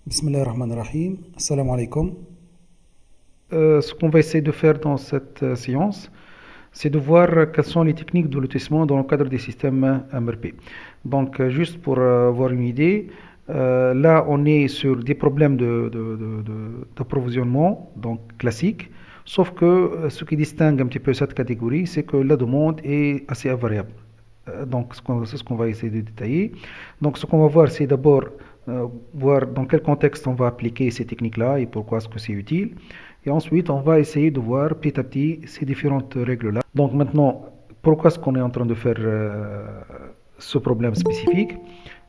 Bismillah ar-Rahman ar-Rahim. Assalamu alaikum. Ce qu'on va essayer de faire dans cette séance, c'est de voir quelles sont les techniques de lotissement dans le cadre des systèmes MRP. Donc, juste pour avoir une idée, là, on est sur des problèmes d'approvisionnement, donc classiques, sauf que ce qui distingue un petit peu cette catégorie, c'est que la demande est assez invariable. Donc, c'est ce qu'on va essayer de détailler. Donc, ce qu'on va voir, c'est d'abord voir dans quel contexte on va appliquer ces techniques-là et pourquoi est-ce que c'est utile. Et ensuite, on va essayer de voir petit à petit ces différentes règles-là. Donc maintenant, pourquoi est-ce qu'on est en train de faire ce problème spécifique?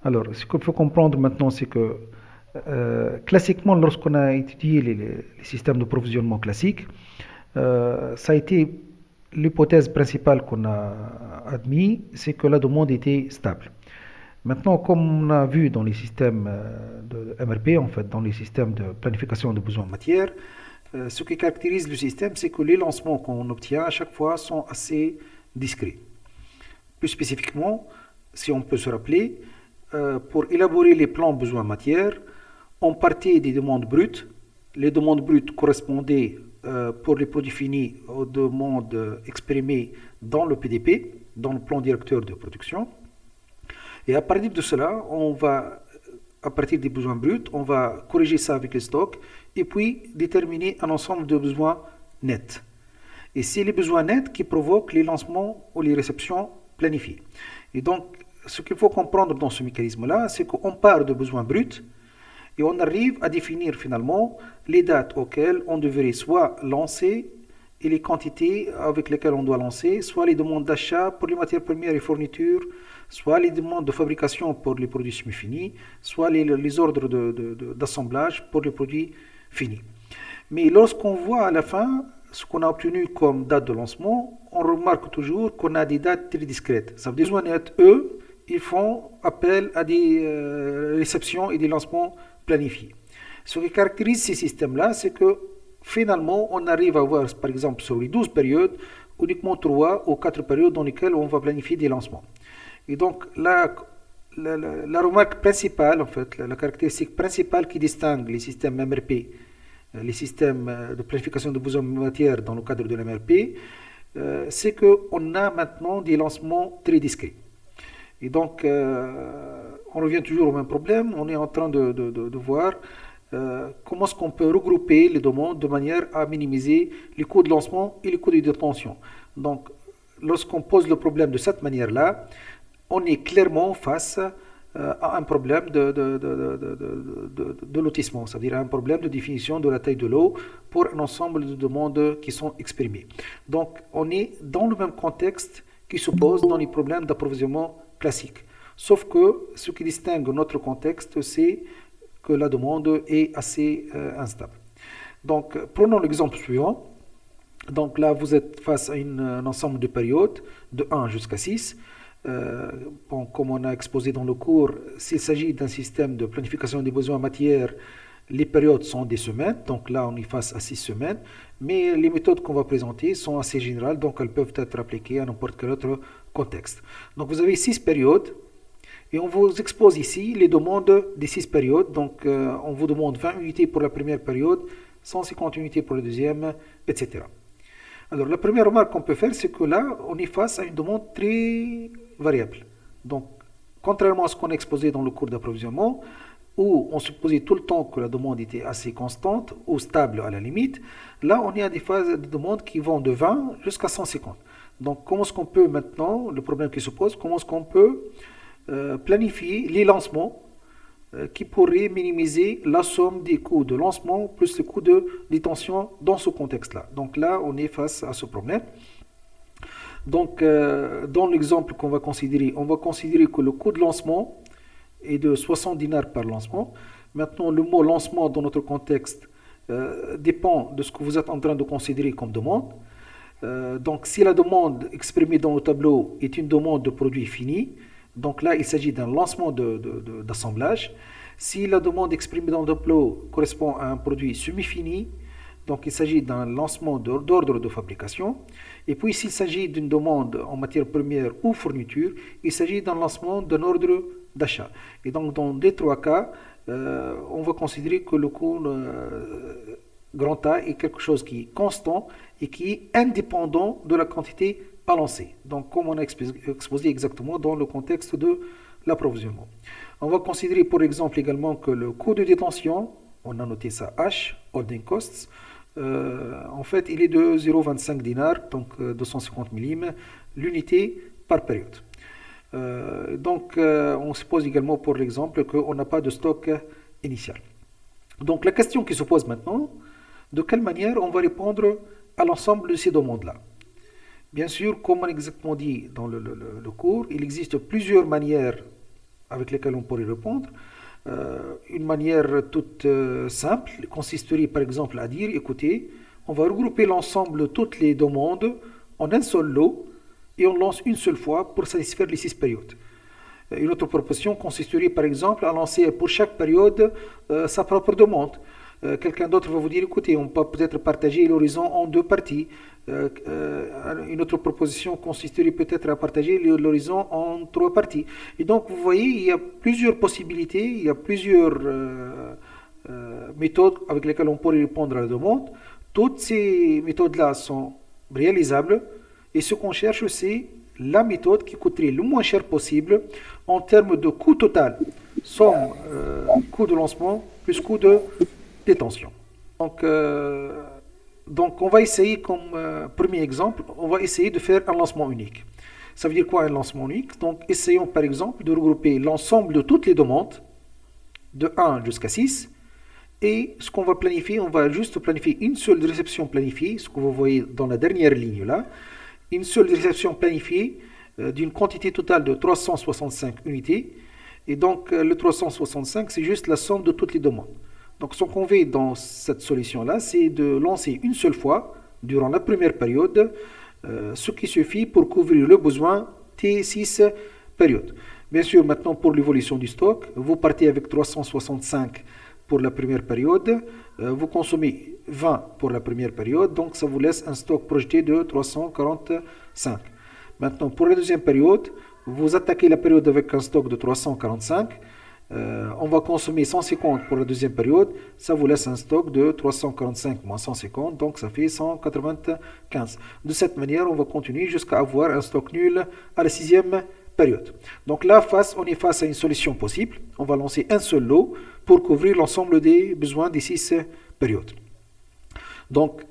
Alors, ce qu'il faut comprendre maintenant, c'est que classiquement, lorsqu'on a étudié les systèmes de provisionnement classiques, ça a été l'hypothèse principale qu'on a admise, c'est que la demande était stable. Maintenant, comme on a vu dans les systèmes de MRP, en fait, dans les systèmes de planification de besoins en matière, ce qui caractérise le système, c'est que les lancements qu'on obtient à chaque fois sont assez discrets. Plus spécifiquement, si on peut se rappeler, pour élaborer les plans besoins en matière, on partait des demandes brutes. Les demandes brutes correspondaient pour les produits finis aux demandes exprimées dans le PDP, dans le plan directeur de production. Et à partir de cela, à partir des besoins bruts, on va corriger ça avec les stocks et puis déterminer un ensemble de besoins nets. Et c'est les besoins nets qui provoquent les lancements ou les réceptions planifiées. Et donc, ce qu'il faut comprendre dans ce mécanisme-là, c'est qu'on part de besoins bruts et on arrive à définir finalement les dates auxquelles on devrait soit lancer et les quantités avec lesquelles on doit lancer, soit les demandes d'achat pour les matières premières et fournitures, soit les demandes de fabrication pour les produits semi-finis, soit les ordres d'assemblage pour les produits finis. Mais lorsqu'on voit à la fin ce qu'on a obtenu comme date de lancement, on remarque toujours qu'on a des dates très discrètes. Ça veut dire que eux, ils font appel à des réceptions et des lancements planifiés. Ce qui caractérise ces systèmes-là, c'est que finalement, on arrive à avoir, par exemple, sur les 12 périodes, uniquement 3 ou 4 périodes dans lesquelles on va planifier des lancements. Et donc, la remarque principale, en fait, la caractéristique principale qui distingue les systèmes MRP, les systèmes de planification de besoins de matière dans le cadre de l'MRP, c'est qu'on a maintenant des lancements très discrets. Et donc, on revient toujours au même problème. On est en train de voir comment est-ce qu'on peut regrouper les demandes de manière à minimiser les coûts de lancement et les coûts de détention. Donc, lorsqu'on pose le problème de cette manière-là, on est clairement face à un problème de lotissement, c'est-à-dire un problème de définition de la taille de l'eau pour un ensemble de demandes qui sont exprimées. Donc, on est dans le même contexte qui se pose dans les problèmes d'approvisionnement classiques. Sauf que ce qui distingue notre contexte, c'est que la demande est assez instable. Donc, prenons l'exemple suivant. Donc là, vous êtes face à un ensemble de périodes de 1 jusqu'à 6. Bon, comme on a exposé dans le cours, s'il s'agit d'un système de planification des besoins en matière, les périodes sont des semaines, donc là on est face à 6 semaines, mais les méthodes qu'on va présenter sont assez générales, donc elles peuvent être appliquées à n'importe quel autre contexte. Donc vous avez 6 périodes, et on vous expose ici les demandes des 6 périodes, donc on vous demande 20 unités pour la première période, 150 unités pour la deuxième, etc. Alors, la première remarque qu'on peut faire, c'est que là, on est face à une demande très variable. Donc, contrairement à ce qu'on a exposé dans le cours d'approvisionnement, où on supposait tout le temps que la demande était assez constante ou stable à la limite, là, on est à des phases de demande qui vont de 20 jusqu'à 150. Donc, comment est-ce qu'on peut maintenant, le problème qui se pose, comment est-ce qu'on peut planifier les lancements qui pourrait minimiser la somme des coûts de lancement plus les coûts de détention dans ce contexte-là. Donc là, on est face à ce problème. Donc, dans l'exemple qu'on va considérer, on va considérer que le coût de lancement est de 60 dinars par lancement. Maintenant, le mot lancement dans notre contexte dépend de ce que vous êtes en train de considérer comme demande. Donc, si la demande exprimée dans le tableau est une demande de produit fini, donc là, il s'agit d'un lancement d'assemblage. Si la demande exprimée dans le tableau correspond à un produit semi-fini, donc il s'agit d'un lancement d'ordre de fabrication. Et puis s'il s'agit d'une demande en matière première ou fourniture, il s'agit d'un lancement d'un ordre d'achat. Et donc dans les trois cas, on va considérer que le coût grand A est quelque chose qui est constant et qui est indépendant de la quantité à lancer. Donc, comme on a exposé exactement dans le contexte de l'approvisionnement. On va considérer, par exemple, également que le coût de détention, on a noté ça H, holding costs, en fait, il est de 0,25 dinars, donc 250 millim, l'unité par période. On suppose également, pour l'exemple, qu'on n'a pas de stock initial. Donc, la question qui se pose maintenant, de quelle manière on va répondre à l'ensemble de ces demandes-là? Bien sûr, comme on a exactement dit dans le cours, il existe plusieurs manières avec lesquelles on pourrait répondre. Une manière toute simple consisterait par exemple à dire, écoutez, on va regrouper l'ensemble de toutes les demandes en un seul lot et on lance une seule fois pour satisfaire les 6 périodes. Une autre proposition consisterait par exemple à lancer pour chaque période sa propre demande. Quelqu'un d'autre va vous dire, écoutez, on peut peut-être partager l'horizon en 2 parties. Une autre proposition consisterait peut-être à partager l'horizon en 3 parties. Et donc, vous voyez, il y a plusieurs possibilités, il y a plusieurs méthodes avec lesquelles on pourrait répondre à la demande. Toutes ces méthodes-là sont réalisables et ce qu'on cherche, c'est la méthode qui coûterait le moins cher possible en termes de coût total, somme coût de lancement plus coût de détention. Donc, on va essayer comme premier exemple, on va essayer de faire un lancement unique. Ça veut dire quoi un lancement unique? Donc, essayons par exemple de regrouper l'ensemble de toutes les demandes, de 1 jusqu'à 6, et ce qu'on va planifier, on va juste planifier une seule réception planifiée, ce que vous voyez dans la dernière ligne là, une seule réception planifiée d'une quantité totale de 365 unités, et donc le 365 c'est juste la somme de toutes les demandes. Donc, ce qu'on fait dans cette solution-là, c'est de lancer une seule fois, durant la première période, ce qui suffit pour couvrir le besoin des 6 périodes. Bien sûr, maintenant, pour l'évolution du stock, vous partez avec 365 pour la première période, vous consommez 20 pour la première période, donc ça vous laisse un stock projeté de 345. Maintenant, pour la deuxième période, vous attaquez la période avec un stock de 345. On va consommer 150 pour la deuxième période, ça vous laisse un stock de 345 moins 150, donc ça fait 195. De cette manière, on va continuer jusqu'à avoir un stock nul à la sixième période. Donc là, on est face à une solution possible. On va lancer un seul lot pour couvrir l'ensemble des besoins des 6 périodes. Donc,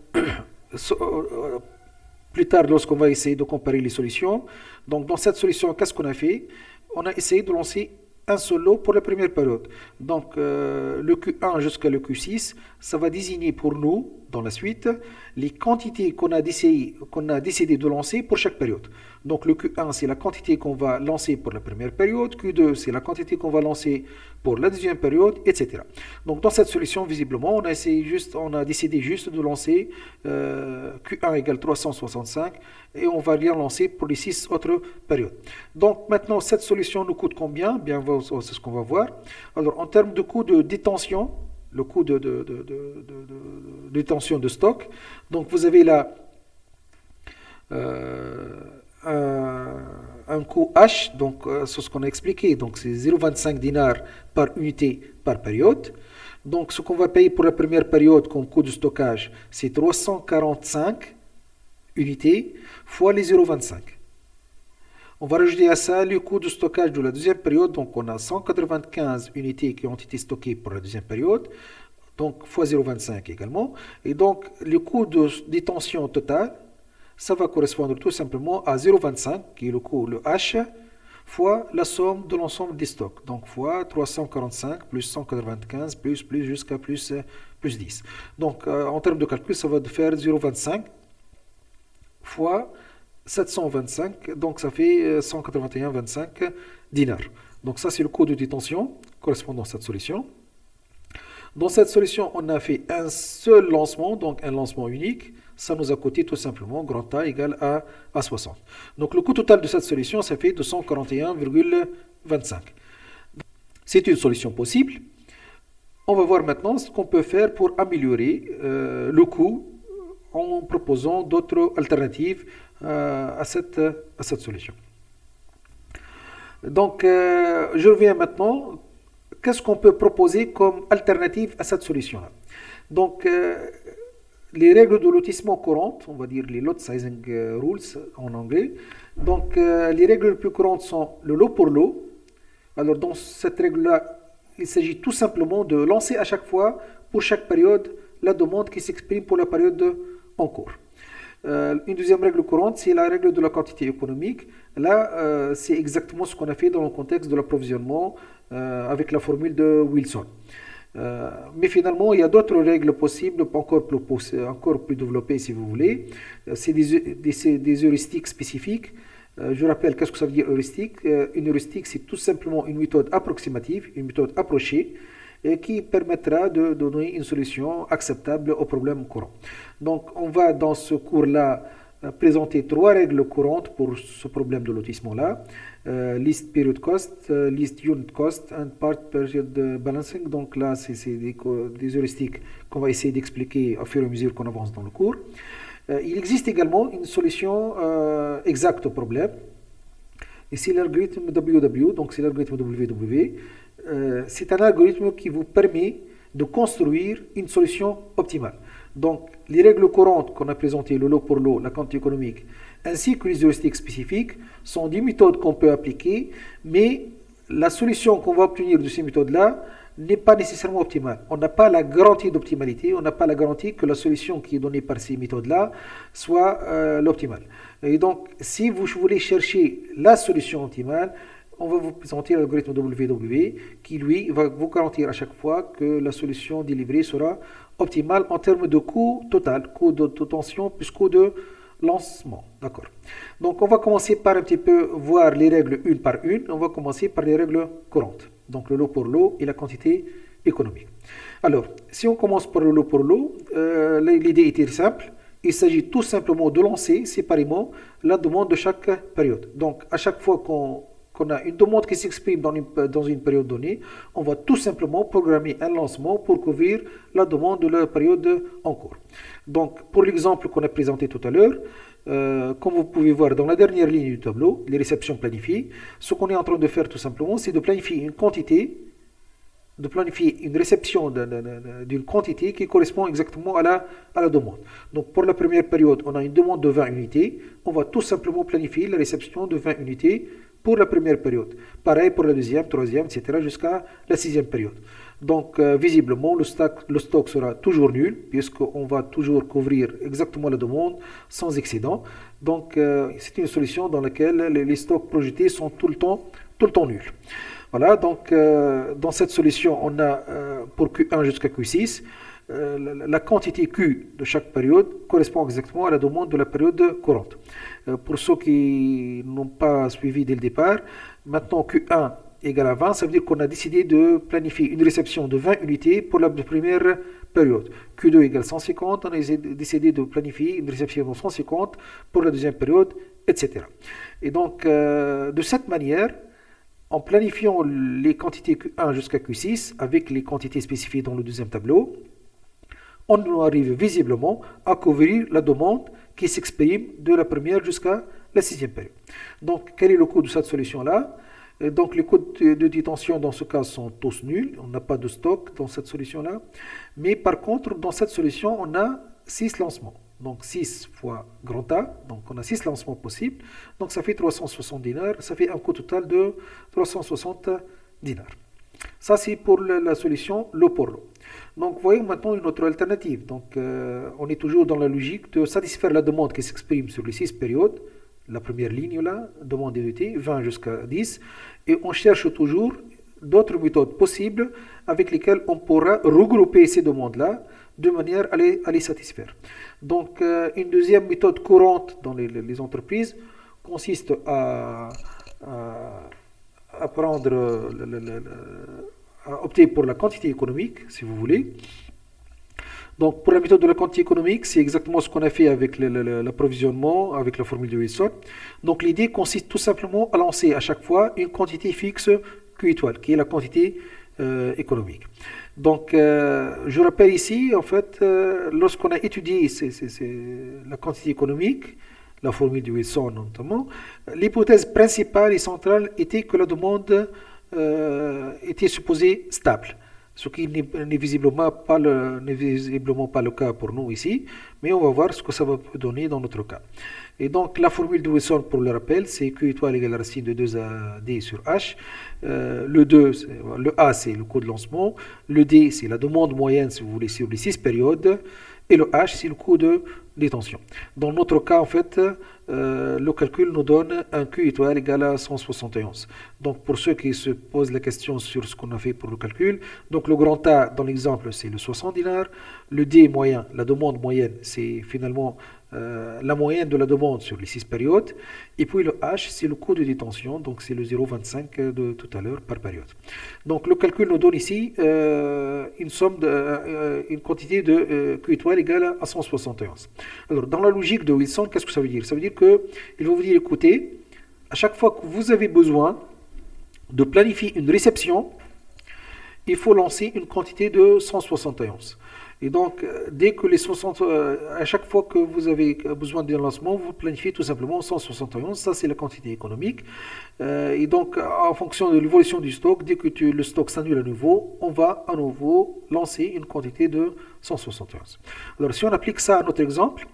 plus tard, lorsqu'on va essayer de comparer les solutions, donc dans cette solution, qu'est-ce qu'on a fait? On a essayé de lancer un seul lot pour la première période. Donc, le Q1 jusqu'à le Q6, ça va désigner pour nous, dans la suite, les quantités qu'on a décidé de lancer pour chaque période. Donc, le Q1, c'est la quantité qu'on va lancer pour la première période. Q2, c'est la quantité qu'on va lancer pour la deuxième période, etc. Donc, dans cette solution, visiblement, on a décidé juste de lancer Q1 égale 365 et on va rien lancer pour les 6 autres périodes. Donc, maintenant, cette solution nous coûte combien? Bien, c'est ce qu'on va voir. Alors, en termes de coût de détention, le coût de détention de stock, donc vous avez là un coût H, donc c'est ce qu'on a expliqué, donc c'est 0,25 dinars par unité par période. Donc ce qu'on va payer pour la première période comme coût de stockage, c'est 345 unités fois les 0,25. On va rajouter à ça le coût de stockage de la deuxième période, donc on a 195 unités qui ont été stockées pour la deuxième période, donc fois 0,25 également. Et donc le coût de détention total, ça va correspondre tout simplement à 0,25, qui est le coût, le H, fois la somme de l'ensemble des stocks. Donc fois 345 plus 195 plus jusqu'à plus 10. Donc en termes de calcul, ça va faire 0,25 fois 725, donc ça fait 181,25 dinars. Donc ça c'est le coût de détention correspondant à cette solution. Dans cette solution, on a fait un seul lancement, donc un lancement unique. Ça nous a coûté tout simplement grand A égale à 60. Donc le coût total de cette solution, ça fait 241,25. C'est une solution possible. On va voir maintenant ce qu'on peut faire pour améliorer le coût en proposant d'autres alternatives à cette solution. Donc, je reviens maintenant. qu'est-ce qu'on peut proposer comme alternative à cette solution-là? Donc, les règles de lotissement courantes, on va dire les lot sizing rules en anglais. Donc, les règles les plus courantes sont le lot pour lot. Alors, dans cette règle-là, il s'agit tout simplement de lancer à chaque fois, pour chaque période, la demande qui s'exprime pour la période en cours. Une deuxième règle courante, c'est la règle de la quantité économique. Là, c'est exactement ce qu'on a fait dans le contexte de l'approvisionnement avec la formule de Wilson. Mais finalement, il y a d'autres règles possibles, encore plus développées si vous voulez. C'est des heuristiques spécifiques. Je rappelle, qu'est-ce que ça veut dire heuristique? Une heuristique, c'est tout simplement une méthode approximative, une méthode approchée, qui permettra de donner une solution acceptable au problème courant. Donc, on va dans ce cours-là présenter 3 règles courantes pour ce problème de lotissement-là. List period cost, list unit cost and part period balancing. Donc là, c'est des heuristiques qu'on va essayer d'expliquer au fur et à mesure qu'on avance dans le cours. Il existe également une solution exacte au problème. Et c'est l'algorithme WW, donc c'est l'algorithme WW. C'est un algorithme qui vous permet de construire une solution optimale. Donc, les règles courantes qu'on a présentées, le lot pour lot, la quantité économique, ainsi que les heuristiques spécifiques, sont des méthodes qu'on peut appliquer, mais la solution qu'on va obtenir de ces méthodes-là n'est pas nécessairement optimale. On n'a pas la garantie d'optimalité, on n'a pas la garantie que la solution qui est donnée par ces méthodes-là soit l'optimale. Et donc, si vous voulez chercher la solution optimale, on va vous présenter l'algorithme WW qui, lui, va vous garantir à chaque fois que la solution délivrée sera optimale en termes de coût total, coût de tension plus coût de lancement. D'accord. Donc, on va commencer par un petit peu voir les règles une par une. On va commencer par les règles courantes. Donc, le lot pour lot et la quantité économique. Alors, si on commence par le lot pour lot, l'idée était simple. Il s'agit tout simplement de lancer séparément la demande de chaque période. Donc, à chaque fois qu'on a une demande qui s'exprime dans une période donnée, on va tout simplement programmer un lancement pour couvrir la demande de la période en cours. Donc, pour l'exemple qu'on a présenté tout à l'heure, comme vous pouvez voir dans la dernière ligne du tableau, les réceptions planifiées, ce qu'on est en train de faire tout simplement, c'est de planifier une quantité, de planifier une réception d'une quantité qui correspond exactement à la demande. Donc, pour la première période, on a une demande de 20 unités, on va tout simplement planifier la réception de 20 unités pour la première période. Pareil pour la deuxième, troisième, etc. jusqu'à la 6e période. Donc, visiblement, le stock sera toujours nul, puisqu'on va toujours couvrir exactement la demande sans excédent. Donc, c'est une solution dans laquelle les stocks projetés sont tout le temps nuls. Voilà, donc, dans cette solution, on a pour Q1 jusqu'à Q6, la quantité Q de chaque période correspond exactement à la demande de la période courante. Pour ceux qui n'ont pas suivi dès le départ, maintenant Q1 égale à 20, ça veut dire qu'on a décidé de planifier une réception de 20 unités pour la première période. Q2 égale 150, on a décidé de planifier une réception de 150 pour la deuxième période, etc. Et donc, de cette manière, en planifiant les quantités Q1 jusqu'à Q6 avec les quantités spécifiées dans le deuxième tableau, on arrive visiblement à couvrir la demande qui s'exprime de la première jusqu'à la 6e période. Donc, quel est le coût de cette solution-là? Donc, les coûts de détention dans ce cas sont tous nuls. On n'a pas de stock dans cette solution-là. Mais par contre, dans cette solution, on a 6 lancements. Donc, 6 fois grand A. Donc, on a 6 lancements possibles. Donc, ça fait 360 dinars. Ça fait un coût total de 360 dinars. Ça, c'est pour la solution lot pour lot. Donc, voyons maintenant une autre alternative. Donc, on est toujours dans la logique de satisfaire la demande qui s'exprime sur les 6 périodes. La première ligne là, demande d'unité, 20 jusqu'à 10. Et on cherche toujours d'autres méthodes possibles avec lesquelles on pourra regrouper ces demandes-là de manière à les satisfaire. Donc, une deuxième méthode courante dans les entreprises consiste à prendre à opter pour la quantité économique, si vous voulez. Donc, pour la méthode de la quantité économique, c'est exactement ce qu'on a fait avec l'approvisionnement, avec la formule de Wilson. Donc, l'idée consiste tout simplement à lancer à chaque fois une quantité fixe Q étoile, qui est la quantité économique. Donc, je rappelle ici, en fait, lorsqu'on a étudié la quantité économique, la formule de Wilson notamment, l'hypothèse principale et centrale était que la demande était supposé stable. Ce qui n'est visiblement pas le cas pour nous ici, mais on va voir ce que ça va donner dans notre cas. Et donc la formule de Wilson, pour le rappel, c'est Q étoile égale racine de 2AD sur H. Le A, c'est le coût de lancement. Le D, c'est la demande moyenne, si vous voulez, sur les 6 périodes. Et le H, c'est le coût de détention. Dans notre cas, en fait, le calcul nous donne un Q étoile égal à 171. Donc, pour ceux qui se posent la question sur ce qu'on a fait pour le calcul, donc le grand A, dans l'exemple, c'est le 60 dinars. Le D moyen, la demande moyenne, c'est finalement la moyenne de la demande sur les 6 périodes. Et puis le H, c'est le coût de détention, donc c'est le 0,25 de tout à l'heure par période. Donc le calcul nous donne ici une quantité de Q étoile égale à 171. Alors dans la logique de Wilson, qu'est-ce que ça veut dire? Ça veut dire qu'il va vous dire, écoutez, à chaque fois que vous avez besoin de planifier une réception, il faut lancer une quantité de 171. Et donc, dès que les 60, à chaque fois que vous avez besoin d'un lancement, vous planifiez tout simplement 171. Ça, c'est la quantité économique. Et donc, en fonction de l'évolution du stock, dès que le stock s'annule à nouveau, on va à nouveau lancer une quantité de 171. Alors, si on applique ça à notre exemple,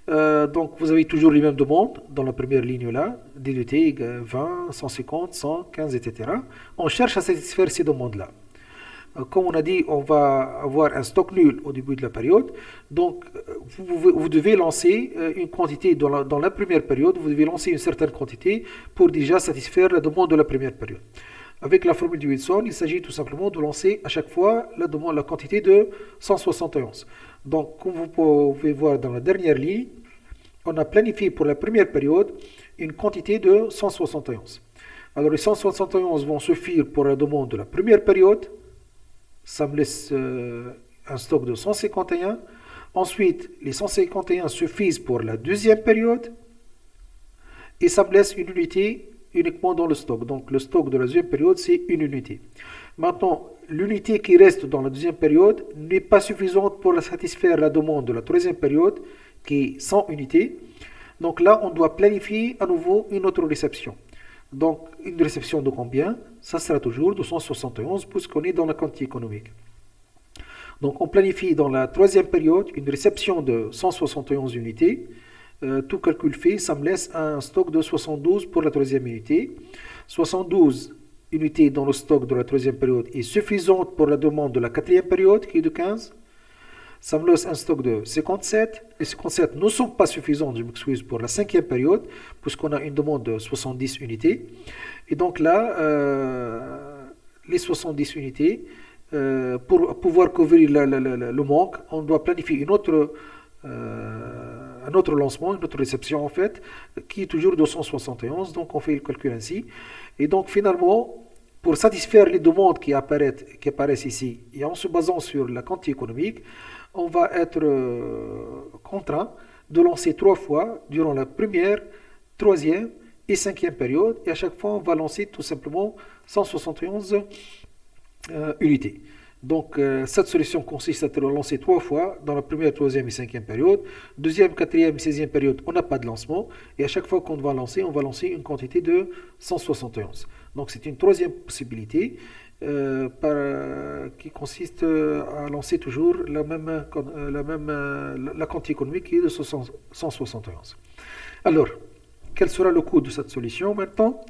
donc vous avez toujours les mêmes demandes dans la première ligne là, DDT 20, 150, 115, etc. On cherche à satisfaire ces demandes-là. Comme on a dit, on va avoir un stock nul au début de la période. Donc, vous devez lancer une quantité dans la première période. Vous devez lancer une certaine quantité pour déjà satisfaire la demande de la première période. Avec la formule de Wilson, il s'agit tout simplement de lancer à chaque fois la quantité de 171. Donc, comme vous pouvez voir dans la dernière ligne, on a planifié pour la première période une quantité de 171. Alors, les 171 vont suffire pour la demande de la première période. Ça me laisse un stock de 151. Ensuite, les 151 suffisent pour la deuxième période. Et ça me laisse une unité uniquement dans le stock. Donc le stock de la deuxième période, c'est une unité. Maintenant, l'unité qui reste dans la deuxième période n'est pas suffisante pour satisfaire la demande de la troisième période, qui est 100 unités. Donc là, on doit planifier à nouveau une autre réception. Donc, une réception de combien? Ça sera toujours 271 puisqu'on est dans la quantité économique. Donc, on planifie dans la troisième période une réception de 171 unités. Tout calcul fait, ça me laisse un stock de 72 pour la troisième unité. 72 unités dans le stock de la troisième période est suffisante pour la demande de la quatrième période qui est de 15. Ça me laisse un stock de 57. Les 57 ne sont pas suffisantes, je m'excuse, pour la cinquième période, puisqu'on a une demande de 70 unités. Et donc là, les 70 unités, pour pouvoir couvrir le manque, on doit planifier un autre lancement, une autre réception en fait, qui est toujours 271. Donc on fait le calcul ainsi. Et donc finalement, pour satisfaire les demandes qui apparaissent ici, et en se basant sur la quantité économique, on va être contraint de lancer 3 fois durant la première, troisième et cinquième période. Et à chaque fois, on va lancer tout simplement 171 unités. Donc, cette solution consiste à lancer 3 fois dans la première, troisième et cinquième période. Deuxième, quatrième et 16e période, on n'a pas de lancement. Et à chaque fois qu'on va lancer, on va lancer une quantité de 171. Donc, c'est une troisième possibilité. Qui consiste à lancer toujours la quantité économique qui est de 171. Alors, quel sera le coût de cette solution maintenant?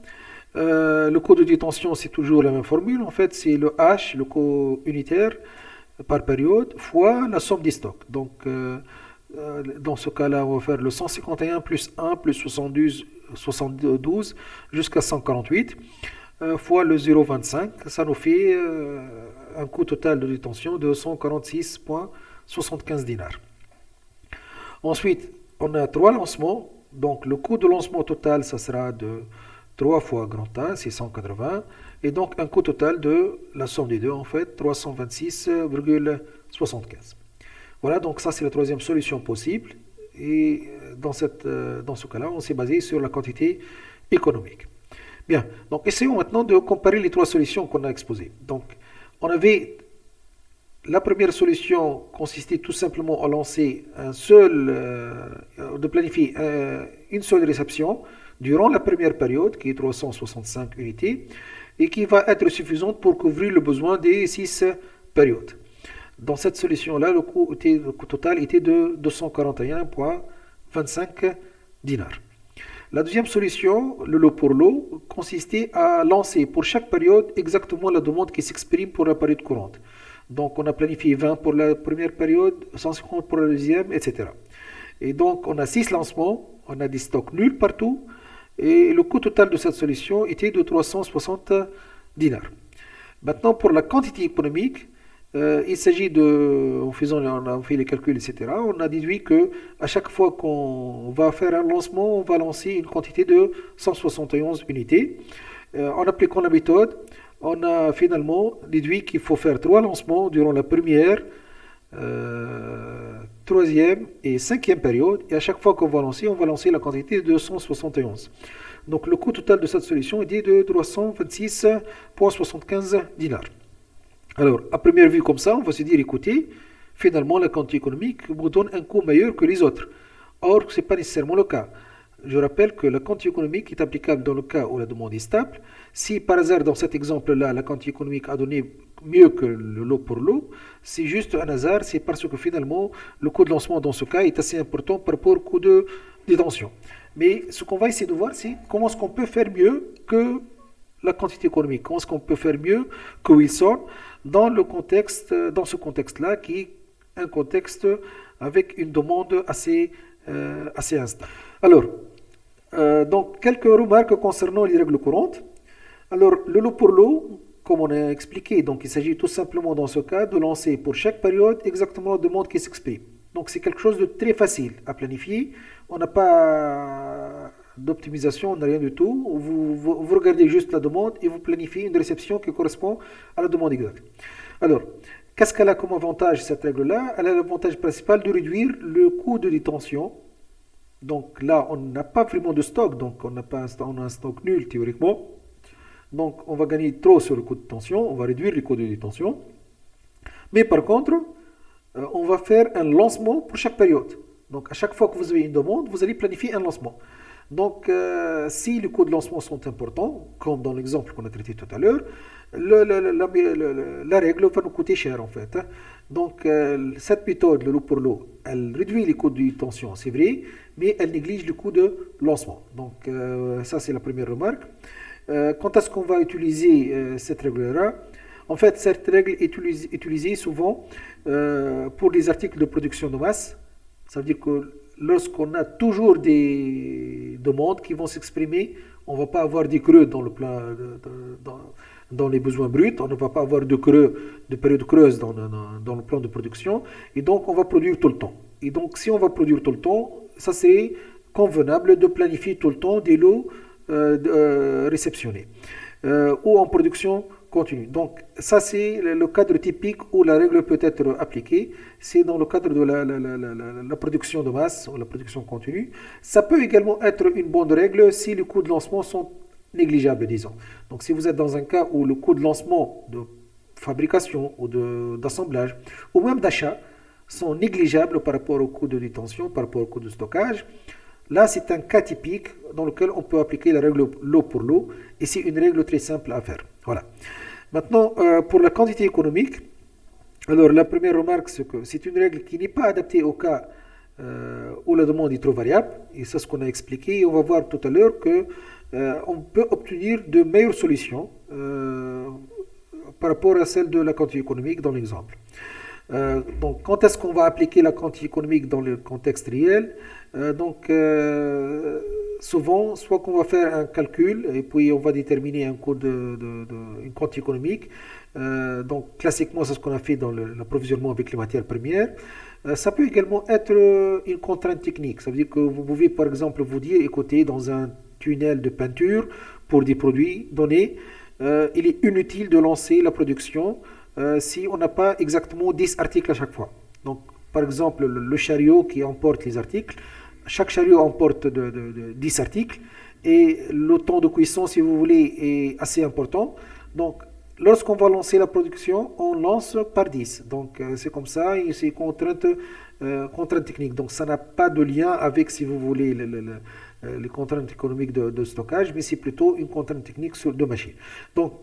Le coût de détention, c'est toujours la même formule. En fait, c'est le H, le coût unitaire par période, fois la somme des stocks. Donc, dans ce cas-là, on va faire le 151 plus 1 plus 72 jusqu'à 148. Fois le 0,25, ça nous fait un coût total de détention de 146,75 dinars. Ensuite, on a 3 lancements, donc le coût de lancement total, ça sera de 3 fois grand A, c'est 180, et donc un coût total de la somme des deux, en fait, 326,75. Voilà, donc ça c'est la troisième solution possible, et dans ce cas-là, on s'est basé sur la quantité économique. Bien, donc essayons maintenant de comparer les 3 solutions qu'on a exposées. Donc, on avait la première solution consistait tout simplement à lancer de planifier une seule réception durant la première période, qui est 365 unités, et qui va être suffisante pour couvrir le besoin des 6 périodes. Dans cette solution-là, le coût total était de 241,25 dinars. La deuxième solution, le lot pour lot, consistait à lancer pour chaque période exactement la demande qui s'exprime pour la période courante. Donc on a planifié 20 pour la première période, 150 pour la deuxième, etc. Et donc on a 6 lancements, on a des stocks nuls partout, et le coût total de cette solution était de 360 dinars. Maintenant pour la quantité économique, il s'agit de, on a fait les calculs, etc. On a déduit que à chaque fois qu'on va faire un lancement, on va lancer une quantité de 171 unités. En appliquant la méthode, on a finalement déduit qu'il faut faire 3 lancements durant la première, troisième et cinquième période. Et à chaque fois qu'on va lancer, on va lancer la quantité de 171. Donc le coût total de cette solution est de 326,75 dinars. Alors, à première vue comme ça, on va se dire, écoutez, finalement, la quantité économique vous donne un coût meilleur que les autres. Or, ce n'est pas nécessairement le cas. Je rappelle que la quantité économique est applicable dans le cas où la demande est stable. Si par hasard, dans cet exemple-là, la quantité économique a donné mieux que le lot pour lot, c'est juste un hasard, c'est parce que finalement, le coût de lancement dans ce cas est assez important par rapport au coût de détention. Mais ce qu'on va essayer de voir, c'est comment est-ce qu'on peut faire mieux que la quantité économique, comment est-ce qu'on peut faire mieux que Wilson dans ce contexte-là, qui est un contexte avec une demande assez instable. Alors, donc, quelques remarques concernant les règles courantes. Alors, le lot pour lot, comme on a expliqué, donc il s'agit tout simplement dans ce cas de lancer pour chaque période exactement la demande qui s'exprime. Donc, c'est quelque chose de très facile à planifier. On n'a pas d'optimisation, on n'a rien du tout. Vous regardez juste la demande et vous planifiez une réception qui correspond à la demande exacte. Alors, qu'est-ce qu'elle a comme avantage, cette règle-là? Elle a l'avantage principal de réduire le coût de détention. Donc là, on n'a pas vraiment de stock, donc on a un stock nul théoriquement. Donc on va gagner trop sur le coût de détention, on va réduire le coût de détention. Mais par contre, on va faire un lancement pour chaque période. Donc à chaque fois que vous avez une demande, vous allez planifier un lancement. Donc si les coûts de lancement sont importants, comme dans l'exemple qu'on a traité tout à l'heure, la règle va nous coûter cher en fait. Donc cette méthode, le lot pour lot, elle réduit les coûts de détention, c'est vrai, mais elle néglige le coût de lancement. Donc ça c'est la première remarque. Quand est-ce qu'on va utiliser cette règle-là? En fait, cette règle est utilisée souvent pour les articles de production de masse. Ça veut dire que lorsqu'on a toujours des demandes qui vont s'exprimer, on ne va pas avoir des creux dans le plan, dans les besoins bruts, on ne va pas avoir de creux, de périodes creuses dans le plan de production, et donc on va produire tout le temps. Et donc si on va produire tout le temps, ça c'est convenable de planifier tout le temps des lots réceptionnés ou en production continue. Donc ça c'est le cadre typique où la règle peut être appliquée, c'est dans le cadre de la production de masse ou la production continue. Ça peut également être une bonne règle si les coûts de lancement sont négligeables, disons. Donc si vous êtes dans un cas où le coût de lancement, de fabrication ou d'assemblage ou même d'achat sont négligeables par rapport au coût de détention, par rapport au coût de stockage, là, c'est un cas typique dans lequel on peut appliquer la règle lot pour lot, et c'est une règle très simple à faire. Voilà. Maintenant, pour la quantité économique, alors la première remarque, c'est que c'est une règle qui n'est pas adaptée au cas où la demande est trop variable, et c'est ce qu'on a expliqué, et on va voir tout à l'heure que on peut obtenir de meilleures solutions par rapport à celle de la quantité économique dans l'exemple. Donc, quand est-ce qu'on va appliquer la quantité économique dans le contexte réel? Souvent, soit qu'on va faire un calcul et puis on va déterminer un coût une quantité économique. Donc, classiquement, c'est ce qu'on a fait dans l'approvisionnement avec les matières premières. Ça peut également être une contrainte technique. Ça veut dire que vous pouvez, par exemple, vous dire, écoutez, dans un tunnel de peinture pour des produits donnés, il est inutile de lancer la production si on n'a pas exactement 10 articles à chaque fois. Donc, par exemple, le chariot qui emporte les articles, chaque chariot emporte 10 articles et le temps de cuisson, si vous voulez, est assez important. Donc, lorsqu'on va lancer la production, on lance par 10. Donc, c'est comme ça, et c'est une contrainte contraintes techniques. Donc ça n'a pas de lien avec, si vous voulez, les contraintes économiques de stockage, mais c'est plutôt une contrainte technique sur deux machines. Donc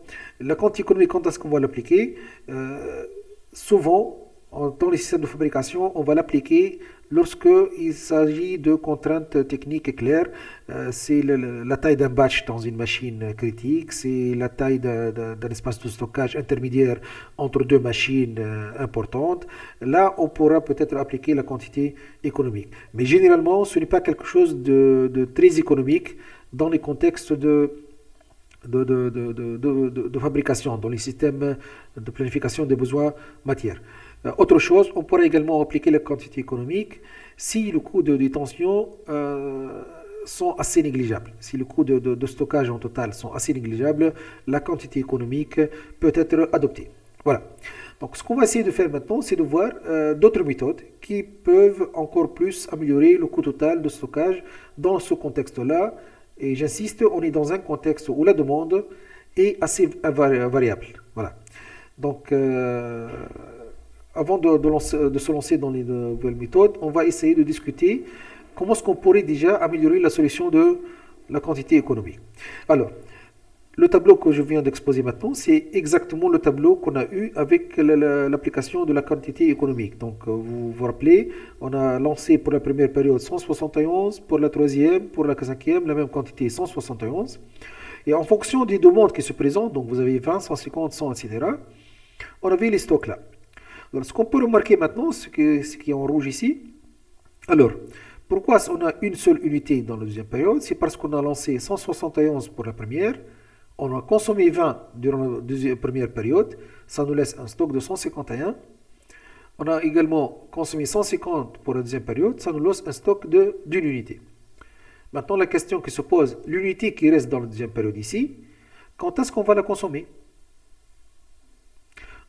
la quantité économique, quand est-ce qu'on va l'appliquer? Souvent, dans les systèmes de fabrication, on va l'appliquer lorsqu'il s'agit de contraintes techniques claires. C'est la taille d'un batch dans une machine critique, c'est la taille d'un espace de stockage intermédiaire entre deux machines importantes. Là, on pourra peut-être appliquer la quantité économique. Mais généralement, ce n'est pas quelque chose de très économique dans les contextes de fabrication, dans les systèmes de planification des besoins matières. Autre chose, on pourrait également appliquer la quantité économique si le coût de détention sont assez négligeables. Si le coût de stockage en total sont assez négligeables, la quantité économique peut être adoptée. Voilà. Donc ce qu'on va essayer de faire maintenant, c'est de voir d'autres méthodes qui peuvent encore plus améliorer le coût total de stockage dans ce contexte-là. Et j'insiste, on est dans un contexte où la demande est assez variable. Voilà. Donc, avant de se lancer dans les nouvelles méthodes, on va essayer de discuter comment est-ce qu'on pourrait déjà améliorer la solution de la quantité économique. Alors, le tableau que je viens d'exposer maintenant, c'est exactement le tableau qu'on a eu avec l'application de la quantité économique. Donc, vous vous rappelez, on a lancé pour la première période 171, pour la troisième, pour la cinquième, la même quantité 171. Et en fonction des demandes qui se présentent, donc vous avez 20, 150, 100, etc., on avait les stocks là. Alors, ce qu'on peut remarquer maintenant, ce qui est en rouge ici, alors, pourquoi on a une seule unité dans la deuxième période? C'est parce qu'on a lancé 171 pour la première, on a consommé 20 durant la première période, ça nous laisse un stock de 151. On a également consommé 150 pour la deuxième période, ça nous laisse un stock d'une unité. Maintenant, la question qui se pose, l'unité qui reste dans la deuxième période ici, quand est-ce qu'on va la consommer?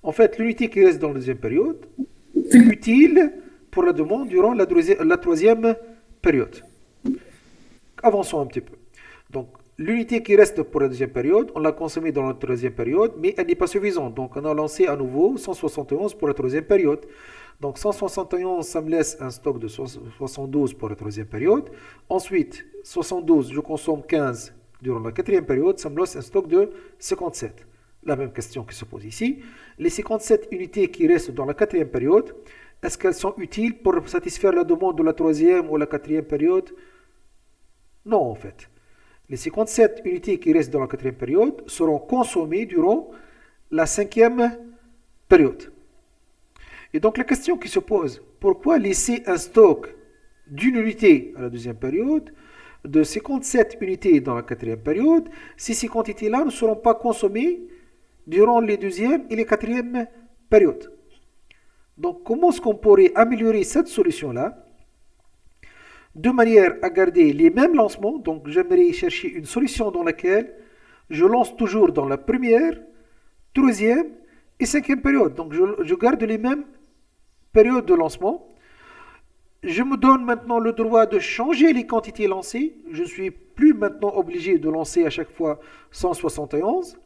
En fait, l'unité qui reste dans la deuxième période est utile pour la demande durant la troisième période. Avançons un petit peu. Donc, l'unité qui reste pour la deuxième période, on l'a consommée dans la troisième période, mais elle n'est pas suffisante. Donc, on a lancé à nouveau 171 pour la troisième période. Donc, 171, ça me laisse un stock de 72 pour la troisième période. Ensuite, 72, je consomme 15 durant la quatrième période, ça me laisse un stock de 57. La même question qui se pose ici. Les 57 unités qui restent dans la quatrième période, est-ce qu'elles sont utiles pour satisfaire la demande de la troisième ou la quatrième période? Non, en fait. Les 57 unités qui restent dans la quatrième période seront consommées durant la cinquième période. Et donc la question qui se pose, pourquoi laisser un stock d'une unité à la deuxième période, de 57 unités dans la quatrième période, si ces quantités-là ne seront pas consommées durant les deuxième et les quatrièmes périodes? Donc comment est-ce qu'on pourrait améliorer cette solution-là de manière à garder les mêmes lancements? Donc j'aimerais chercher une solution dans laquelle je lance toujours dans la première, troisième et cinquième période. Donc je garde les mêmes périodes de lancement. Je me donne maintenant le droit de changer les quantités lancées. Je ne suis plus maintenant obligé de lancer à chaque fois 171.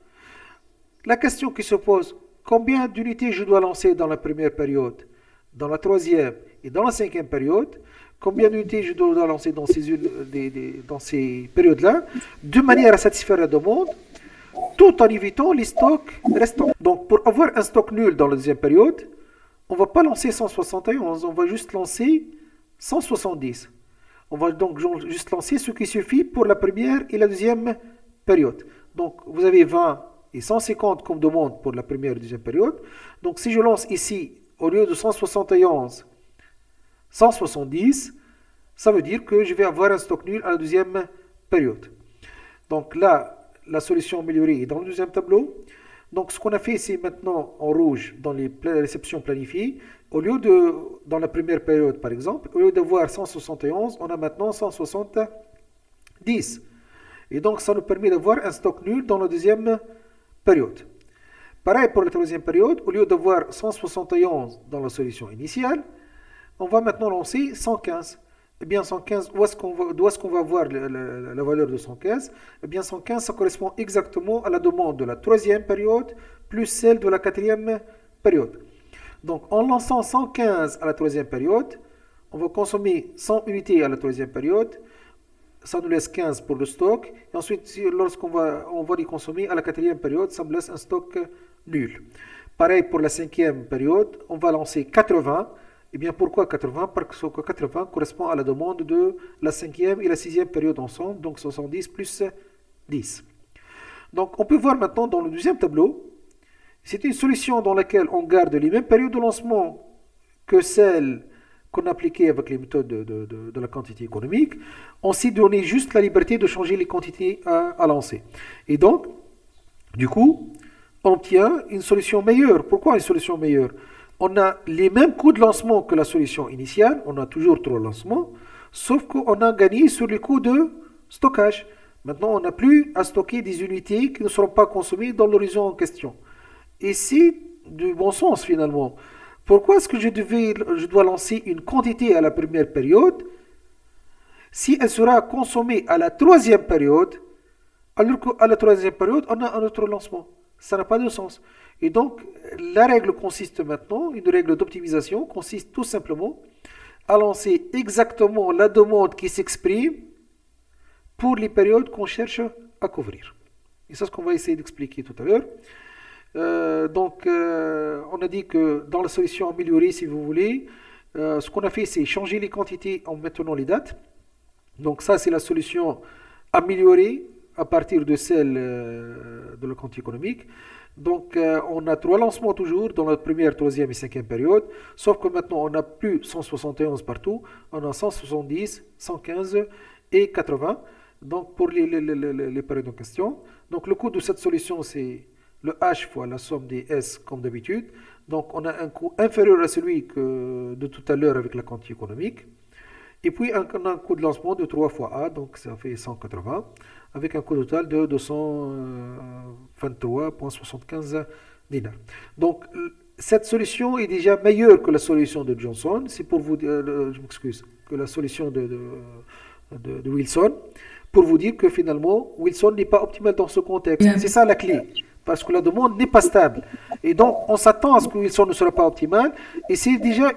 La question qui se pose, combien d'unités je dois lancer dans la première période, dans la troisième et dans la cinquième période? Combien d'unités je dois lancer dans ces périodes-là, de manière à satisfaire la demande, tout en évitant les stocks restants. Donc, pour avoir un stock nul dans la deuxième période, on ne va pas lancer 171, on va juste lancer 170. On va donc juste lancer ce qui suffit pour la première et la deuxième période. Donc, vous avez 20 et 150 comme demande pour la première et deuxième période. Donc, si je lance ici, au lieu de 171, 170, ça veut dire que je vais avoir un stock nul à la deuxième période. Donc là, la solution améliorée est dans le deuxième tableau. Donc ce qu'on a fait, c'est maintenant en rouge dans les réceptions planifiées. Au lieu de, dans la première période par exemple, au lieu d'avoir 171, on a maintenant 170. Et donc ça nous permet d'avoir un stock nul dans la deuxième période. Pareil pour la troisième période, au lieu d'avoir 171 dans la solution initiale, on va maintenant lancer 115. Eh bien, 115, d'où est-ce qu'on va avoir la valeur de 115? Eh bien, 115, ça correspond exactement à la demande de la troisième période plus celle de la quatrième période. Donc, en lançant 115 à la troisième période, on va consommer 100 unités à la troisième période, ça nous laisse 15 pour le stock, et ensuite, on va les consommer à la quatrième période, ça me laisse un stock nul. Pareil pour la cinquième période, on va lancer 80. Et bien pourquoi 80? Parce que 80 correspond à la demande de la cinquième et la sixième période ensemble, donc 70 plus 10. Donc on peut voir maintenant dans le deuxième tableau, c'est une solution dans laquelle on garde les mêmes périodes de lancement que celles qu'on appliquait avec les méthodes de la quantité économique. On s'est donné juste la liberté de changer les quantités à lancer. Et donc, du coup, on obtient une solution meilleure. Pourquoi une solution meilleure? On a les mêmes coûts de lancement que la solution initiale, on a toujours 3 lancements, sauf qu'on a gagné sur les coûts de stockage. Maintenant, on n'a plus à stocker des unités qui ne seront pas consommées dans l'horizon en question. Et c'est du bon sens finalement. Pourquoi est-ce que je dois lancer une quantité à la première période si elle sera consommée à la troisième période, alors qu'à la troisième période, on a un autre lancement? Ça n'a pas de sens. Et donc, la règle consiste maintenant, une règle d'optimisation consiste tout simplement à lancer exactement la demande qui s'exprime pour les périodes qu'on cherche à couvrir. Et c'est ce qu'on va essayer d'expliquer tout à l'heure. On a dit que dans la solution améliorée, si vous voulez, ce qu'on a fait, c'est changer les quantités en maintenant les dates. Donc ça, c'est la solution améliorée à partir de celle de la quantité économique. Donc on a 3 lancements toujours dans la première, troisième et cinquième période, sauf que maintenant on n'a plus 171 partout, on a 170, 115 et 80, donc pour les périodes en question. Donc le coût de cette solution, c'est le H fois la somme des S comme d'habitude. Donc on a un coût inférieur à celui de tout à l'heure avec la quantité économique. Et puis on a un coût de lancement de 3 fois A, donc ça fait 180, avec un coût total de 223,75 dinars. Donc cette solution est déjà meilleure que la solution de Johnson, c'est pour vous dire, je m'excuse, que la solution de Wilson, pour vous dire que finalement Wilson n'est pas optimal dans ce contexte. C'est ça la clé. Parce que la demande n'est pas stable. Et donc, on s'attend à ce que Wilson ne sera pas optimal. Et c'est déjà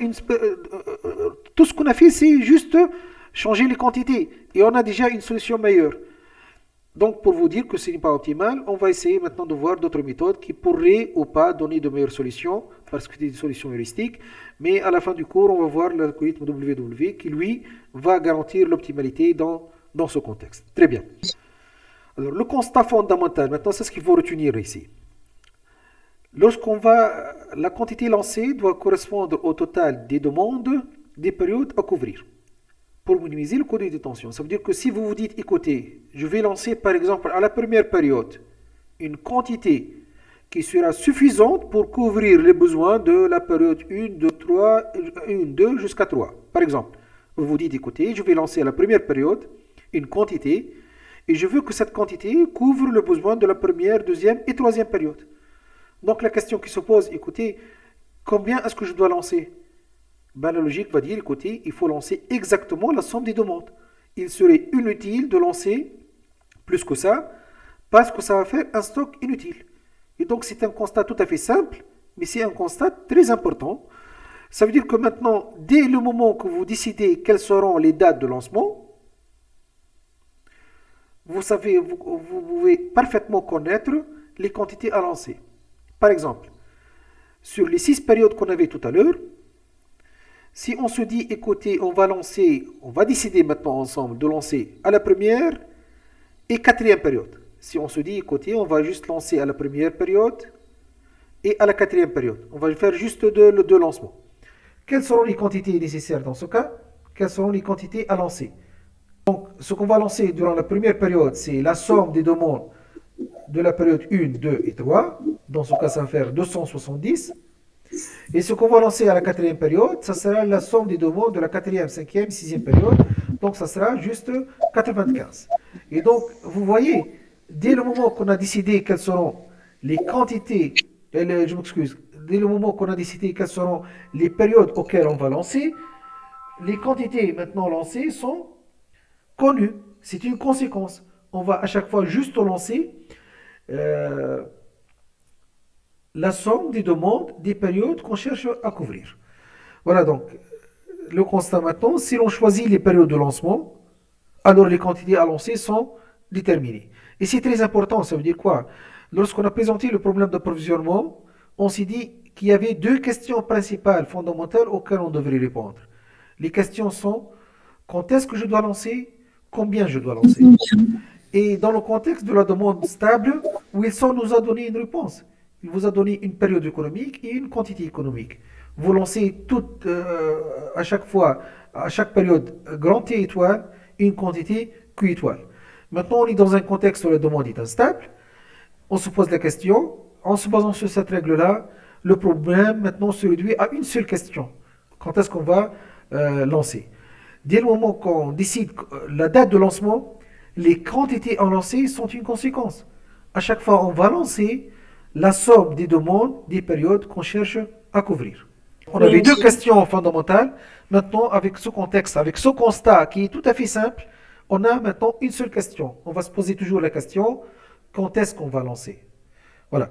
tout ce qu'on a fait, c'est juste changer les quantités. Et on a déjà une solution meilleure. Donc, pour vous dire que ce n'est pas optimal, on va essayer maintenant de voir d'autres méthodes qui pourraient ou pas donner de meilleures solutions, parce que c'est des solutions heuristiques. Mais à la fin du cours, on va voir l'algorithme WW qui, lui, va garantir l'optimalité dans ce contexte. Très bien. Alors, le constat fondamental, maintenant, c'est ce qu'il faut retenir ici. La quantité lancée doit correspondre au total des demandes des périodes à couvrir pour minimiser le coût de détention. Ça veut dire que si vous vous dites, écoutez, je vais lancer par exemple à la première période une quantité qui sera suffisante pour couvrir les besoins de la période 1, 2, 3, 1, 2 jusqu'à 3. Par exemple, vous vous dites, écoutez, je vais lancer à la première période une quantité et je veux que cette quantité couvre le besoin de la première, deuxième et troisième période. Donc la question qui se pose, écoutez, combien est-ce que je dois lancer? La logique va dire, écoutez, il faut lancer exactement la somme des demandes. Il serait inutile de lancer plus que ça, parce que ça va faire un stock inutile. Et donc c'est un constat tout à fait simple, mais c'est un constat très important. Ça veut dire que maintenant, dès le moment que vous décidez quelles seront les dates de lancement, vous pouvez parfaitement connaître les quantités à lancer. Par exemple, sur les 6 périodes qu'on avait tout à l'heure, si on se dit, écoutez, on va décider maintenant ensemble de lancer à la première et quatrième période. Si on se dit, écoutez, on va juste lancer à la première période et à la quatrième période. On va faire juste deux lancements. Quelles seront les quantités nécessaires dans ce cas? Quelles seront les quantités à lancer? Donc, ce qu'on va lancer durant la première période, c'est la somme des demandes de la période 1, 2 et 3. Dans ce cas, ça va faire 270. Et ce qu'on va lancer à la quatrième période, ça sera la somme des demandes de la quatrième, cinquième, sixième période. Donc, ça sera juste 95. Et donc, vous voyez, dès le moment qu'on a décidé quelles seront les quantités, dès le moment qu'on a décidé quelles seront les périodes auxquelles on va lancer, les quantités maintenant lancées sont connu. C'est une conséquence. On va à chaque fois juste lancer la somme des demandes des périodes qu'on cherche à couvrir. Voilà donc. le constat maintenant, si l'on choisit les périodes de lancement, alors les quantités à lancer sont déterminées. Et c'est très important, ça veut dire quoi? Lorsqu'on a présenté le problème d'approvisionnement, on s'est dit qu'il y avait deux questions principales, fondamentales, auxquelles on devrait répondre. Les questions sont quand est-ce que je dois lancer, combien je dois lancer. Et dans le contexte de la demande stable, Wilson nous a donné une réponse. Il vous a donné une période économique et une quantité économique. Vous lancez à chaque fois, à chaque période, grand T étoile et une quantité Q étoile. Maintenant, on est dans un contexte où la demande est instable. On se pose la question. En se basant sur cette règle-là, le problème maintenant se réduit à une seule question. Quand est-ce qu'on va lancer? Dès le moment qu'on décide la date de lancement, les quantités en lancées sont une conséquence. À chaque fois, on va lancer la somme des demandes des périodes qu'on cherche à couvrir. On avait deux questions fondamentales. Maintenant, avec ce contexte, avec ce constat qui est tout à fait simple, on a maintenant une seule question. On va se poser toujours la question, quand est-ce qu'on va lancer? Voilà.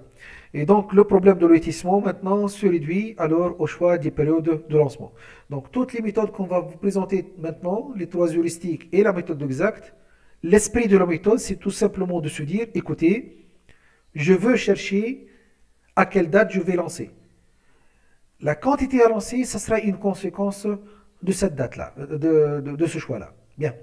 Et donc, le problème de lotissement maintenant se réduit alors au choix des périodes de lancement. Donc, toutes les méthodes qu'on va vous présenter maintenant, les trois heuristiques et la méthode exacte, l'esprit de la méthode, c'est tout simplement de se dire, écoutez, je veux chercher à quelle date je vais lancer. La quantité à lancer, ça sera une conséquence de cette date-là, de ce choix-là. Bien.